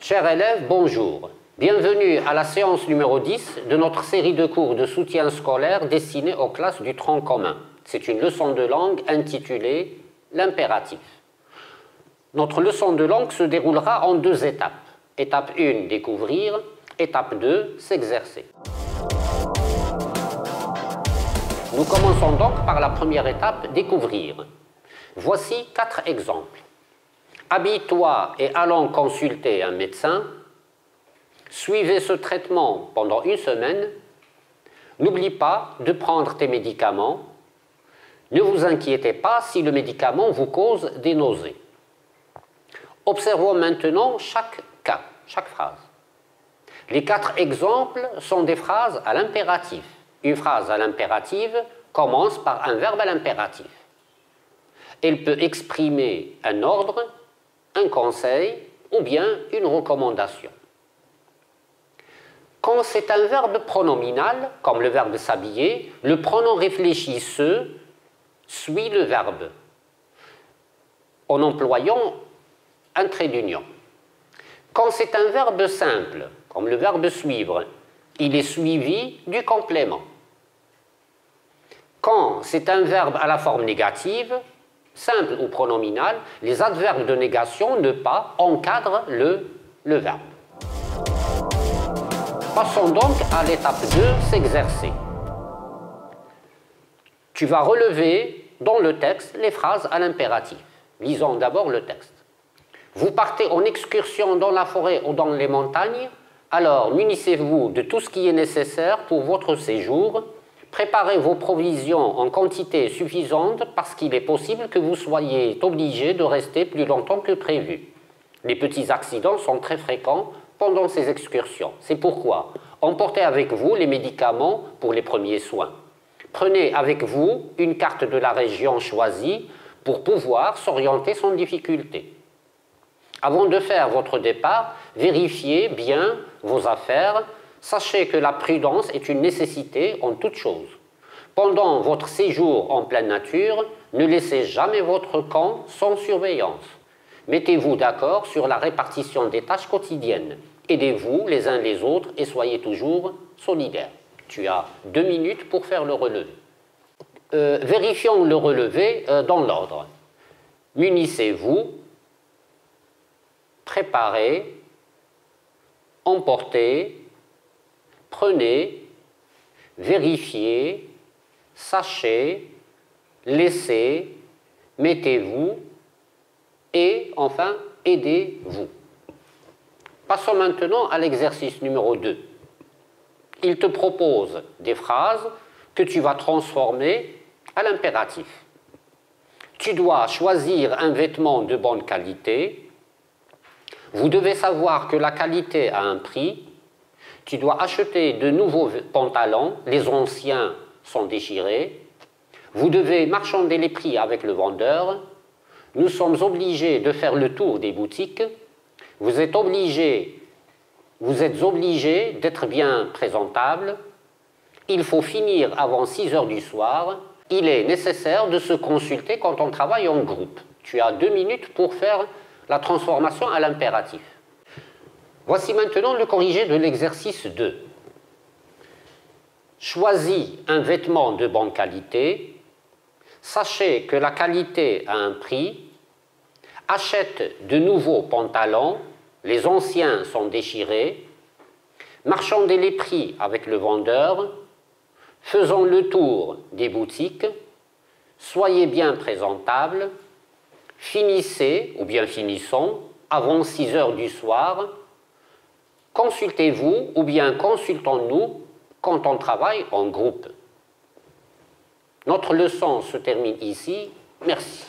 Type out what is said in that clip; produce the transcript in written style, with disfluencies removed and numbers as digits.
Chers élèves, bonjour. Bienvenue à la séance numéro 10 de notre série de cours de soutien scolaire destinée aux classes du tronc commun. C'est une leçon de langue intitulée « L'impératif ». Notre leçon de langue se déroulera en deux étapes. Étape 1, découvrir. Étape 2, s'exercer. Nous commençons donc par la première étape, découvrir. Voici 4 exemples. Habille-toi et allons consulter un médecin. Suivez ce traitement pendant une semaine. N'oublie pas de prendre tes médicaments. Ne vous inquiétez pas si le médicament vous cause des nausées. Observons maintenant chaque cas, chaque phrase. Les 4 exemples sont des phrases à l'impératif. Une phrase à l'impératif commence par un verbe à l'impératif. Elle peut exprimer un ordre, un conseil ou bien une recommandation. Quand c'est un verbe pronominal, comme le verbe s'habiller, le pronom réfléchi se suit le verbe en employant un trait d'union. Quand c'est un verbe simple, comme le verbe suivre, il est suivi du complément. Quand c'est un verbe à la forme négative, simple ou pronominal, les adverbes de négation, ne pas, encadrent le verbe. Passons donc à l'étape 2, s'exercer. Tu vas relever dans le texte les phrases à l'impératif. Lisons d'abord le texte. Vous partez en excursion dans la forêt ou dans les montagnes, alors munissez-vous de tout ce qui est nécessaire pour votre séjour. Préparez vos provisions en quantité suffisante parce qu'il est possible que vous soyez obligé de rester plus longtemps que prévu. Les petits accidents sont très fréquents pendant ces excursions. C'est pourquoi emportez avec vous les médicaments pour les premiers soins. Prenez avec vous une carte de la région choisie pour pouvoir s'orienter sans difficulté. Avant de faire votre départ, vérifiez bien vos affaires. Sachez que la prudence est une nécessité en toute chose. Pendant votre séjour en pleine nature, ne laissez jamais votre camp sans surveillance. Mettez-vous d'accord sur la répartition des tâches quotidiennes. Aidez-vous les uns les autres et soyez toujours solidaires. Tu as 2 minutes pour faire le relevé. Vérifions le relevé dans l'ordre. Munissez-vous, préparez, emportez, prenez, vérifiez, sachez, laissez, mettez-vous et enfin aidez-vous. Passons maintenant à l'exercice numéro 2. Il te propose des phrases que tu vas transformer à l'impératif. Tu dois choisir un vêtement de bonne qualité. Vous devez savoir que la qualité a un prix. Tu dois acheter de nouveaux pantalons, les anciens sont déchirés. Vous devez marchander les prix avec le vendeur. Nous sommes obligés de faire le tour des boutiques. Vous êtes obligés d'être bien présentable. Il faut finir avant 6 heures du soir. Il est nécessaire de se consulter quand on travaille en groupe. Tu as 2 minutes pour faire la transformation à l'impératif. Voici maintenant le corrigé de l'exercice 2. Choisis un vêtement de bonne qualité. Sachez que la qualité a un prix. Achète de nouveaux pantalons. Les anciens sont déchirés. Marchandez les prix avec le vendeur. Faisons le tour des boutiques. Soyez bien présentable. Finissez, ou bien finissons, avant 6 heures du soir. Consultez-vous ou bien consultons-nous quand on travaille en groupe. Notre leçon se termine ici. Merci.